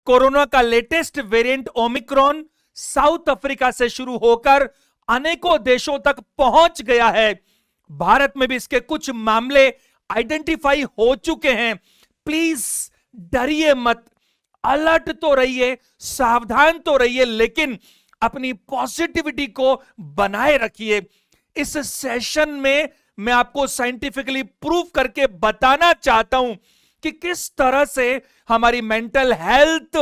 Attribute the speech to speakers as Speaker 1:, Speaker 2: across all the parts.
Speaker 1: Corona का latest variant Omicron south Africa से शुरू होकर अनेकों देशों तक पहुंच गया है। भारत में भी इसके कुछ मामले आइडेंटिफाई हो चुके हैं। प्लीज डरिए मत, अलर्ट तो रहिए, सावधान तो रहिए, लेकिन अपनी पॉजिटिविटी को बनाए रखिए। इस सेशन में मैं आपको साइंटिफिकली प्रूव करके बताना चाहता हूं कि किस तरह से हमारी मेंटल हेल्थ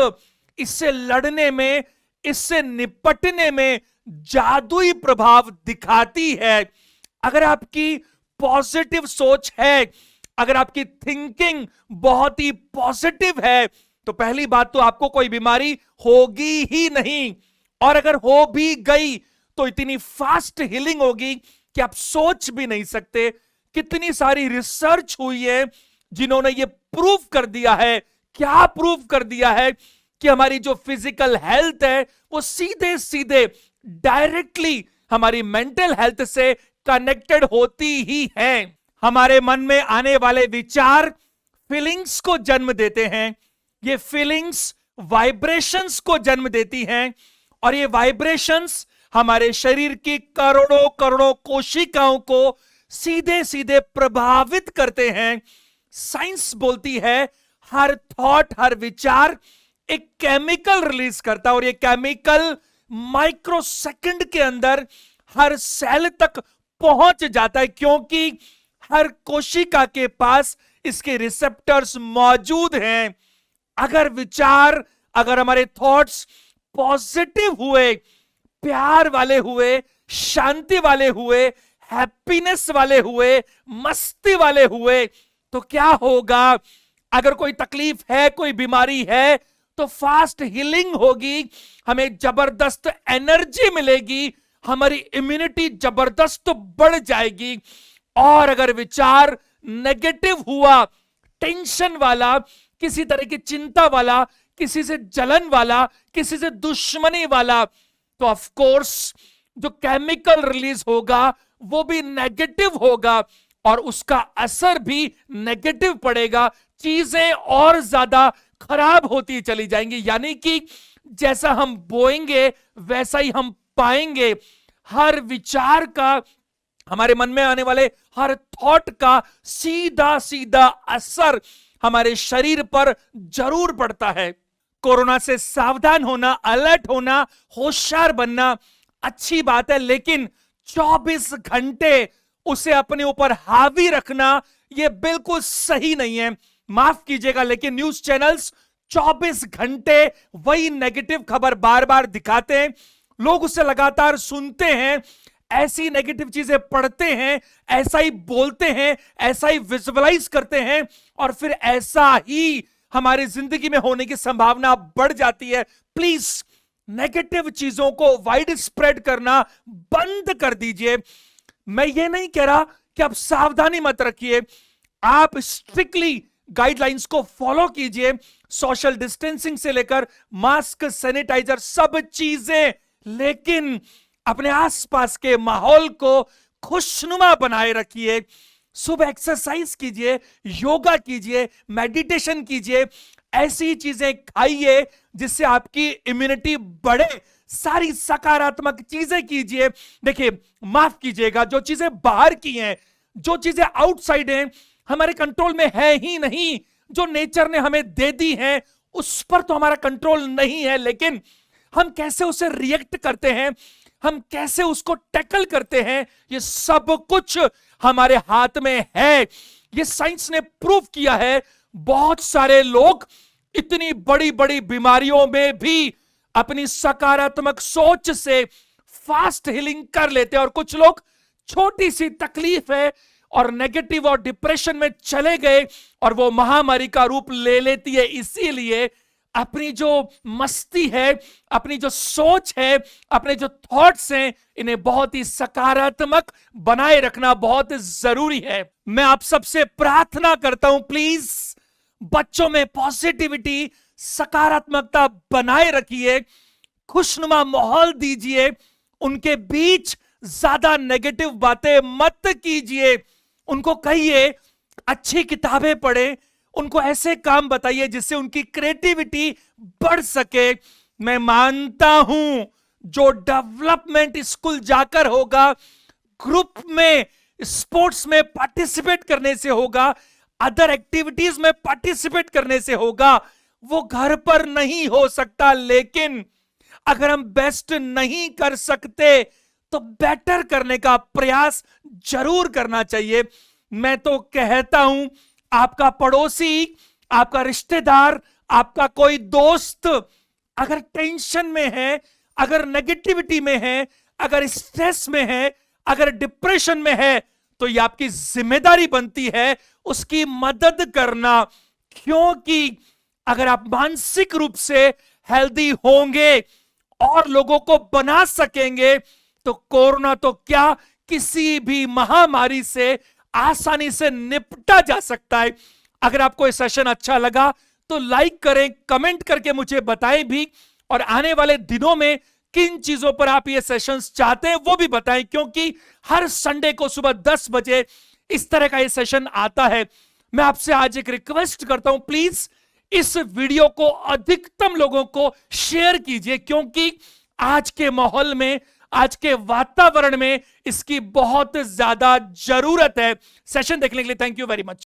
Speaker 1: इससे लड़ने में, इससे निपटने में जादुई प्रभाव दिखाती है। अगर आपकी पॉजिटिव सोच है, अगर आपकी थिंकिंग बहुत ही पॉजिटिव है, तो पहली बात तो आपको कोई बीमारी होगी ही नहीं, और अगर हो भी गई तो इतनी फास्ट हीलिंग होगी कि आप सोच भी नहीं सकते। कितनी सारी रिसर्च हुई है जिन्होंने ये प्रूव कर दिया है। क्या प्रूव कर दिया है? कि हमारी जो फिजिकल हेल्थ है वो सीधे सीधे डायरेक्टली हमारी मेंटल हेल्थ से कनेक्टेड होती ही है। हमारे मन में आने वाले विचार फीलिंग्स को जन्म देते हैं, ये फीलिंग्स वाइब्रेशंस को जन्म देती हैं, और ये वाइब्रेशंस हमारे शरीर की करोड़ों करोड़ों कोशिकाओं को सीधे सीधे प्रभावित करते हैं। साइंस बोलती है हर थॉट, हर विचार एक केमिकल रिलीज करता है, और ये केमिकल माइक्रोसेकंड के अंदर हर सेल तक पहुंच जाता है, क्योंकि हर कोशिका के पास इसके रिसेप्टर्स मौजूद हैं। अगर विचार, अगर हमारे थॉट्स पॉजिटिव हुए, प्यार वाले हुए, शांति वाले हुए, हैप्पीनेस वाले हुए, मस्ती वाले हुए, तो क्या होगा? अगर कोई तकलीफ है, कोई बीमारी है, तो फास्ट हीलिंग होगी, हमें जबरदस्त एनर्जी मिलेगी, हमारी इम्यूनिटी जबरदस्त बढ़ जाएगी। और अगर विचार नेगेटिव हुआ, टेंशन वाला, किसी तरह की चिंता वाला, किसी से जलन वाला, किसी से दुश्मनी वाला, तो ऑफ कोर्स जो केमिकल रिलीज होगा वो भी नेगेटिव होगा, और उसका असर भी नेगेटिव पड़ेगा। चीजें और ज्यादा खराब होती चली जाएंगी। यानी कि जैसा हम बोएंगे वैसा ही हम पाएंगे। हर विचार का, हमारे मन में आने वाले हर थॉट का सीधा सीधा असर हमारे शरीर पर जरूर पड़ता है। कोरोना से सावधान होना, अलर्ट होना, होशियार बनना अच्छी बात है, लेकिन 24 घंटे उसे अपने ऊपर हावी रखना यह बिल्कुल सही नहीं है। माफ कीजिएगा, लेकिन न्यूज चैनल्स 24 घंटे वही नेगेटिव खबर बार बार दिखाते हैं, लोग उसे लगातार सुनते हैं, ऐसी नेगेटिव चीजें पढ़ते हैं, ऐसा ही बोलते हैं, ऐसा ही विजुअलाइज करते हैं, और फिर ऐसा ही हमारी जिंदगी में होने की संभावना बढ़ जाती है। प्लीज नेगेटिव चीजों को वाइड स्प्रेड करना बंद कर दीजिए। मैं ये नहीं कह रहा कि आप सावधानी मत रखिए, आप स्ट्रिक्टली गाइडलाइंस को फॉलो कीजिए, सोशल डिस्टेंसिंग से लेकर मास्क, सैनिटाइजर, सब चीजें, लेकिन अपने आसपास के माहौल को खुशनुमा बनाए रखिए। सुबह एक्सरसाइज कीजिए, योगा कीजिए, मेडिटेशन कीजिए, ऐसी चीजें खाइए जिससे आपकी इम्यूनिटी बढ़े, सारी सकारात्मक चीजें कीजिए। देखिए, माफ कीजिएगा, जो चीजें बाहर की हैं, जो चीजें आउटसाइड हैं, हमारे कंट्रोल में है ही नहीं। जो नेचर ने हमें दे दी है उस पर तो हमारा कंट्रोल नहीं है, लेकिन हम कैसे उसे रिएक्ट करते हैं, हम कैसे उसको टैकल करते हैं, ये सब कुछ हमारे हाथ में है। ये साइंस ने प्रूव किया है। बहुत सारे लोग इतनी बड़ी बड़ी बीमारियों में भी अपनी सकारात्मक सोच से फास्ट हीलिंग कर लेते हैं, और कुछ लोग छोटी सी तकलीफ है और नेगेटिव और डिप्रेशन में चले गए और वो महामारी का रूप ले लेती है। इसीलिए अपनी जो मस्ती है, अपनी जो सोच है, अपने जो थॉट्स हैं, इन्हें बहुत ही सकारात्मक बनाए रखना बहुत जरूरी है। मैं आप सबसे प्रार्थना करता हूं, प्लीज बच्चों में पॉजिटिविटी, सकारात्मकता बनाए रखिए, खुशनुमा माहौल दीजिए, उनके बीच ज्यादा नेगेटिव बातें मत कीजिए। उनको कहिए अच्छी किताबें पढ़ें, उनको ऐसे काम बताइए जिससे उनकी क्रिएटिविटी बढ़ सके। मैं मानता हूं जो डेवलपमेंट स्कूल जाकर होगा, ग्रुप में स्पोर्ट्स में पार्टिसिपेट करने से होगा, अदर एक्टिविटीज में पार्टिसिपेट करने से होगा, वो घर पर नहीं हो सकता। लेकिन अगर हम बेस्ट नहीं कर सकते तो बेटर करने का प्रयास जरूर करना चाहिए। मैं तो कहता हूं आपका पड़ोसी, आपका रिश्तेदार, आपका कोई दोस्त अगर टेंशन में है, अगर नेगेटिविटी में है, अगर स्ट्रेस में है, अगर डिप्रेशन में है, तो यह आपकी जिम्मेदारी बनती है उसकी मदद करना। क्योंकि अगर आप मानसिक रूप से हेल्दी होंगे और लोगों को बना सकेंगे तो कोरोना तो क्या, किसी भी महामारी से आसानी से निपटा जा सकता है। अगर आपको ये सेशन अच्छा लगा तो लाइक करें, कमेंट करके मुझे बताएं भी, और आने वाले दिनों में किन चीजों पर आप ये सेशंस चाहते हैं वो भी बताएं, क्योंकि हर संडे को सुबह 10 बजे इस तरह का ये सेशन आता है। मैं आपसे आज एक रिक्वेस्ट करता हूं, प्लीज इस वीडियो को अधिकतम लोगों को शेयर कीजिए, क्योंकि आज के माहौल में, आज के वातावरण में इसकी बहुत ज्यादा जरूरत है। सेशन देखने के लिए थैंक यू वेरी मच।